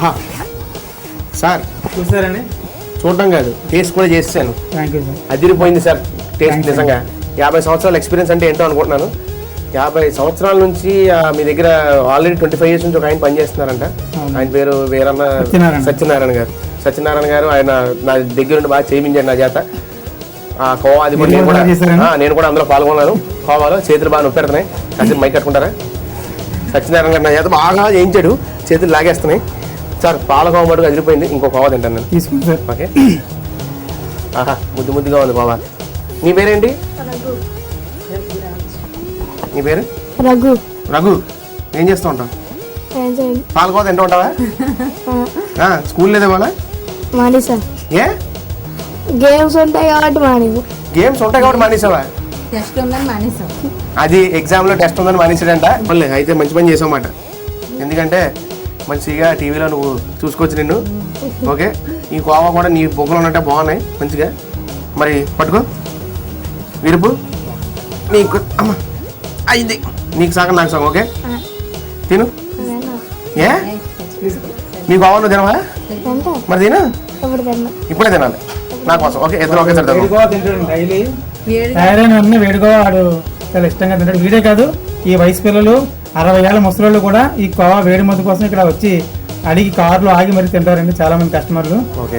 ఆహా సార్ చూసారండి, చూడటం కాదు టేస్ట్ కూడా చేసాను. Thank you sir. అదిరిపోయింది సార్ టేస్ట్. నిజంగా 50 సంవత్సరాల ఎక్స్పీరియన్స్ అంటే ఏంటో అనుకుంటున్నాను. 50 సంవత్సరాల నుంచి మీ దగ్గర ఆల్రెడీ 25 years నుంచి ఒక ఆయన పనిచేస్తున్నారంట. ఆయన పేరు వేరన్న సత్యనారాయణ గారు. సత్యనారాయణ గారు ఆయన నా దగ్గర నుండి బాగా చేయించాడు నా చేత. కోవా అది కూడా నేను కూడా అందులో పాల్గొన్నాను. కోవాలో చేతులు బాగా నొప్పి పెడుతున్నాయి. కాసేపు మైక్ కట్టుకుంటారా? సత్యనారాయణ గారు నా చేత బాగా చేయించాడు, చేతులు లాగేస్తున్నాయి సార్. పాలకోవ మటుకు అదిరిపోయింది. ఇంకో కోవా తింటాను నేను. తీసుకుంటాను. ఓకే. ఆహా ముద్దుగా ఉంది కోవా. నీ పేరేంటి? నీ పేరు? రఘు. రఘు, ఏం చేస్తూ ఉంటావు? పాలకోవ తింటూ ఉంటావా? స్కూల్ లేదా వాళ్ళ? మానేసా. ఏ గేమ్స్ ఉంటాయి కాబట్టి మానేసా. గేమ్స్ ఉంటాయి కాబట్టి మానేసావా? అది ఎగ్జామ్ లో టెస్ట్ ఉందని మానేసాడంట. మళ్ళీ అయితే మంచి పని చేసావన్నమాట. ఎందుకంటే మంచిగా టీవీలో నువ్వు చూసుకోవచ్చు నిన్ను. ఓకే, ఈ కోవా కూడా నీ బొగ్గలు ఉన్నట్టే బాగున్నాయి మంచిగా. మరి పట్టుకో విరుపు. నీకు అమ్మ అయింది, నీకు సగం నాకు సగం. ఓకే తిను. ఏ నీ కోవా నువ్వు తినవా? మరి తిను, ఇప్పుడే తినాలి నా కోసం. ఓకే ఇద్దరు ఒకే సార్ డైలీ తయారైన వేడుకోవా వాడు చాలా ఇష్టంగా తింటాడు. వీడే కాదు, ఈ వయసు పిల్లలు 60 ఏళ్ళ ముసలోళ్ళు కూడా ఈ కోవా వేడి ముద్ద కోసం ఇక్కడ వచ్చి అడిగి కార్లో ఆగి మరి తింటారండి చాలా మంది కస్టమర్లు.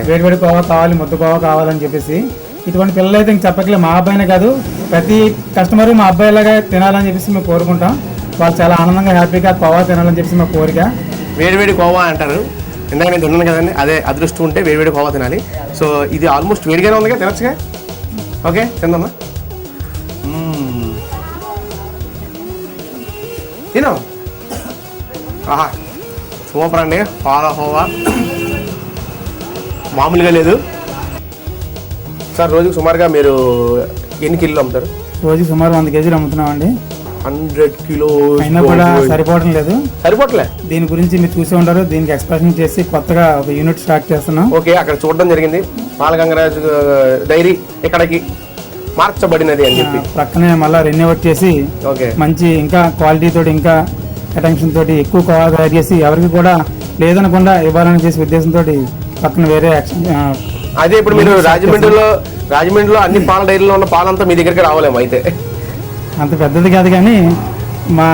వేడి కోవా కావాలి, ముద్ద కోవా కావాలని చెప్పేసి. ఇటువంటి పిల్లలు అయితే ఇంక చెప్పట్లేదు. మా అబ్బాయినే కాదు, ప్రతి కస్టమర్ మా అబ్బాయిలాగా తినాలని చెప్పేసి మేము కోరుకుంటాం. వాళ్ళు చాలా ఆనందంగా హ్యాపీగా కోవా తినాలని చెప్పేసి మా కోరిక. వేడివేడి కోవా అంటారు. ఇందాక నేను తిన్నాను కదండి, అదే అదృష్టం ఉంటే వేడివేడి కోవా తినాలి. సో ఇది ఆల్మోస్ట్ వేడిగానే ఉందిగా, తినచ్చుగా. ఓకే తిందమ్మా, తిను. ఆహా సూపర్ అండి పాలకోవా, మామూలుగా లేదు సార్. రోజుకు సుమారుగా మీరు ఎన్ని కిలోలు అమ్ముతారు? రోజుకి సుమారు 100 కేజీలు అమ్ముతున్నామండి. 100 kilos అయినా కూడా సరిపోవడం లేదు. సరిపోవట్లే. దీని గురించి మీరు చూసి ఉంటారు. దీనికి ఎక్స్పాన్షన్ చేసి కొత్తగా ఒక యూనిట్ స్టార్ట్ చేస్తున్నాం. ఓకే, అక్కడ చూడడం జరిగింది. పాలగంగరాజు డైరీ ఇక్కడికి మార్చబడినది అని చెప్పి ప్రక్కనే మళ్ళీ రెన్యూవేట్ చేసి మంచి ఇంకా క్వాలిటీ తోటి ఇంకా అటెన్షన్ తోటి ఎక్కువ కోవా తయారు చేసి ఎవరికి కూడా లేదనకుండా ఇవ్వాలని చేసే ఉద్దేశంతో పక్కన వేరే యాక్షన్. అదే ఇప్పుడు మీరు రాజమండ్రిలో అన్ని పాల డైరీలో ఉన్న పాలంతా మీ దగ్గరికి రావాలేమో. అయితే అంత పెద్దది కాదు కానీ మా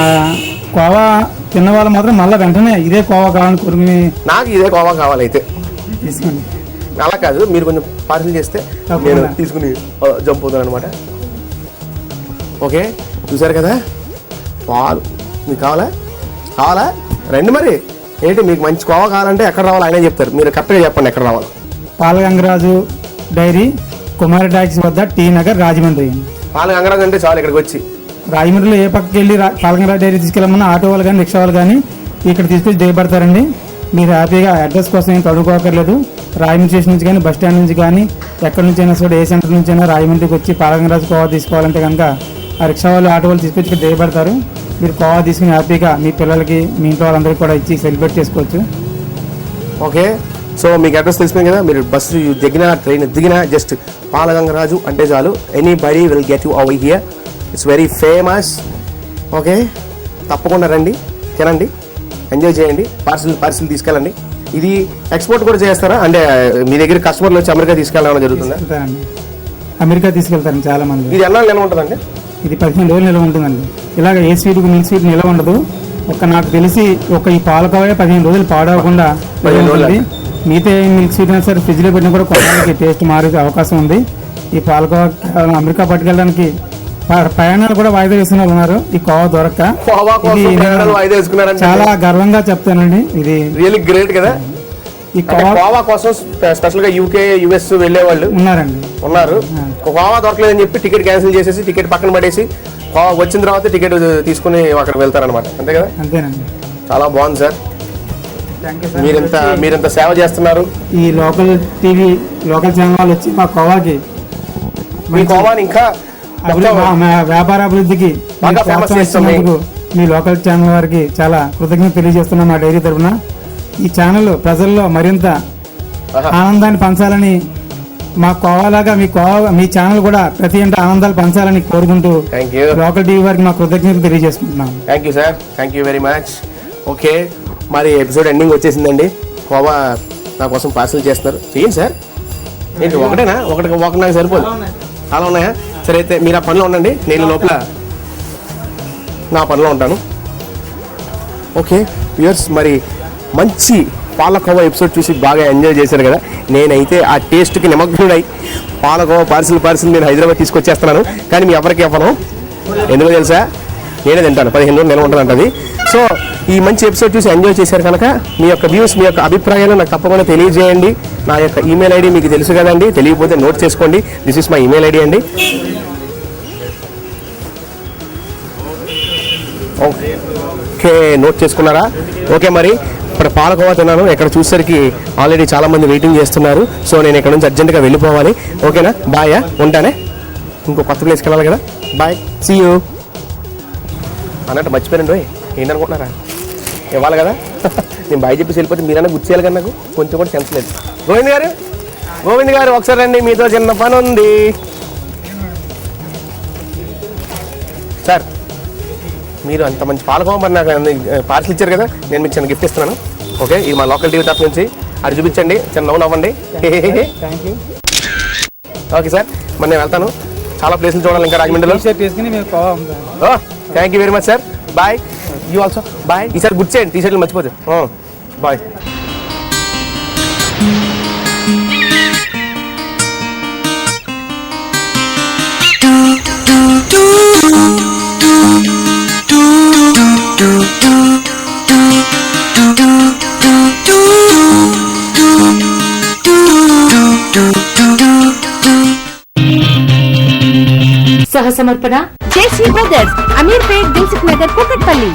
కోవా తిన్న వాళ్ళు మాత్రం మళ్ళీ వెంటనే ఇదే కోవా కావాలని కోరుకుని నాకు ఇదే కోవా కావాలి అయితే తీసుకోండి. అలా కాదు, మీరు కొంచెం పార్సిల్ చేస్తే నేను తీసుకుని జంప్ అవుతాను అనమాట. ఓకే చూసారు కదా పాలు. మీకు కావాలా రండి. మరి ఏంటి మీకు మంచి కోవా కావాలంటే ఎక్కడ రావాలి ఆయనే చెప్తారు. మీరు కరెక్ట్గా చెప్పండి ఎక్కడ రావాలి. పాలగంగరాజు డైరీ, కుమారి టాక్సీ వద్ద, టీ నగర్, రాజమండ్రి. పాలగంగరాజు అంటే చాలు ఇక్కడికి వచ్చి. రాజమండ్రిలో ఏ పక్కకి వెళ్ళి పాలగంగరాజు డైరీ తీసుకెళ్ళమన్నా ఆటో వాళ్ళు కానీ రిక్షా వాళ్ళు కానీ ఇక్కడ తీసుకొచ్చి దిగబడతారండి. మీరు హ్యాపీగా అడ్రస్ కోసం ఏం తడుకోకర్లేదు. రాయమండ్రి స్టేషన్ నుంచి కానీ బస్ స్టాండ్ నుంచి కానీ ఎక్కడి నుంచి అయినా సరే ఏ సెంటర్ నుంచి అయినా రాజమండ్రికి వచ్చి పాలగంగరాజు కోవా తీసుకోవాలంటే కనుక ఆ రిక్షా వాళ్ళు ఆటో వాళ్ళు తీసుకొచ్చి ఇక్కడ దిగబడతారు. మీరు కోవా తీసుకుని హ్యాపీగా మీ పిల్లలకి మీ ఇంట్లో వాళ్ళందరికీ కూడా ఇచ్చి సెలబ్రేట్ చేసుకోవచ్చు. ఓకే సో మీకు అడ్రస్ తెలిసిపోయింది కదా. మీరు బస్సు దిగినా ట్రైన్ దిగినా జస్ట్ పాలగంగరాజు అంటే చాలు. Anybody will get you over here. It's very famous. Okay తప్పకుండా రండి, తినండి, ఎంజాయ్ చేయండి, పార్సిల్ తీసుకెళ్ళండి. ఇది ఎక్స్పోర్ట్ కూడా చేస్తారా? అంటే మీ దగ్గర కస్టమర్లు వచ్చి అమెరికా తీసుకెళ్ళడం జరుగుతుందా? అమెరికా తీసుకెళ్తారండి చాలా మంది. ఇది ఎన్నాళ్ళు నిల్వ ఉంటుందండి? ఇది 15 రోజులు నిల్వ ఉంటుందండి. ఇలాగ ఏ స్వీట్ మిల్క్ స్వీట్ నిల్వ ఉండదు. నాకు తెలిసి ఈ పాలకోవా 15 రోజులు పాడవకుండా మిగతా మిల్క్ స్వీట్ అయినా సరే ఫ్రిడ్జ్లో పెట్టినా కూడా కొనడానికి టేస్ట్ మారే అవకాశం ఉంది. ఈ పాలకోవా అమెరికా పట్టుకెళ్ళడానికి ప్రయాణాలు కూడా వాయిదా వేసుకున్న వాళ్ళు ఉన్నారు. ఈ కోవా దొరక్క చాలా గర్వంగా చెప్తానండి. ఇది రియల్లీ గ్రేట్ కదా. ఈ కోవా కోసం స్పెషల్ గా UK US వెళ్లే వాళ్ళు ఉన్నారు. కోవా దొరకలేదని చెప్పి టికెట్ క్యాన్సిల్ చేసేసి టికెట్ పక్కన పడేసి కోవా వచ్చిన తర్వాత టికెట్ తీసుకుని అక్కడ వెళ్తారనమాట. అంతే కదా? అంతేనండి. చాలా బాగుంది సార్. మీరెంత సేవ చేస్తున్నారు. ఈ లోకల్ టీవీ లోకల్ ఛానల్ వచ్చి మా కోవాకి మీ కోవాని ఇంకా వ్యాపార అభివృద్ధికి మీ లోకల్ ఛానల్ వారికి చాలా కృతజ్ఞత తెలియజేస్తున్నాం మా డైరీ తరఫున. ఈ ఛానల్ ప్రజల్లో మరింత ఆనందాన్ని పంచాలని, మా కోవాలాగా మీ ఛానల్ కూడా ప్రతి ఇంట ఆనందాలు పంచాలని కోరుకుంటూ లోకల్ టీవీ వారికి మా కృతజ్ఞతలు తెలియజేసుకుంటున్నాం. Thank you sir, thank you very much. Okay మరి ఎపిసోడ్ ఎండింగ్ వచ్చేసిందండి. కోవా నా కోసం పార్సల్ చేస్తున్నారు. చేయండి సార్. ఏంటి ఒకటేనా? ఒకటి నాకు సరిపోదు. చాలా ఉన్నాయా? సరే అయితే మీరు ఆ పనిలో ఉండండి, నేను లోపల నా పనిలో ఉంటాను. ఓకే వ్యూయర్స్, మరి మంచి పాలకోవా ఎపిసోడ్ చూసి బాగా ఎంజాయ్ చేశారు కదా. నేనైతే ఆ టేస్ట్కి నిమగ్నుడై పాలకోవా పార్సిల్ నేను హైదరాబాద్ తీసుకొచ్చేస్తున్నాను. కానీ మీ ఎవరికి ఇవ్వను, ఎందుకో తెలుసా? నేనే తింటాను, 15 రోజులు నిల్వ ఉంటుంది అంటది. సో ఈ మంచి ఎపిసోడ్ చూసి ఎంజాయ్ చేశారు కనుక మీ యొక్క వ్యూస్, మీ యొక్క అభిప్రాయాలు నాకు తప్పకుండా తెలియజేయండి. నా యొక్క ఈమెయిల్ ఐడి మీకు తెలుసు కదండి, తెలియకపోతే నోట్ చేసుకోండి. This is my email ID అండి. ఓకే, నోట్ చేసుకున్నారా? ఓకే, మరి ఇప్పుడు పాలకోవా తిన్నాను. ఇక్కడ చూసేసరికి ఆల్రెడీ చాలా మంది వెయిటింగ్ చేస్తున్నారు. సో నేను ఇక్కడ నుంచి అర్జెంటుగా వెళ్ళిపోవాలి. ఓకేనా? బాయ్, ఉంటానే. ఇంకో కొత్త ప్లేస్కి వెళ్ళాలి కదా. బాయ్, సీ యూ అన్నట్టు మర్చిపోయానండి. ఏంటనుకుంటున్నారా? ఇవ్వాలి కదా. నేను బాయ్ చెప్పేసి వెళ్ళిపోతే మీరన్నా గుర్తు చేయాలి కదా. నాకు కొంచెం కూడా సెన్స్ లేదు. గోవింద్ గారు ఒకసారి రండి, మీతో చిన్న పని ఉంది. సార్, మీరు అంత మంచి పాలకోవా మరి నాకు పార్సల్ ఇచ్చారు కదా, నేను మీకు చిన్న గిఫ్ట్ ఇస్తున్నాను. ఓకే, ఇది మా లోకల్ టీవీ తరఫు నుంచి. అది చూపించండి, చిన్న నవ్వు నవ్వండి. Thank you. ఓకే సార్, మరి నేను వెళ్తాను. చాలా ప్లేసులు చూడాలి ఇంకా రాజమండ్రిలో. తీసుకుని మేము కోవా అమ్ముతాం. Thank you very much sir. Bye. You also bye. ఈసారి గుడ్ చేయండి, టీ షర్ట్లు మర్చిపోతే. బాయ్. సహ సమర్పణ JC brothers, Ameerpet, Dilsukhnagar, Kukatpally.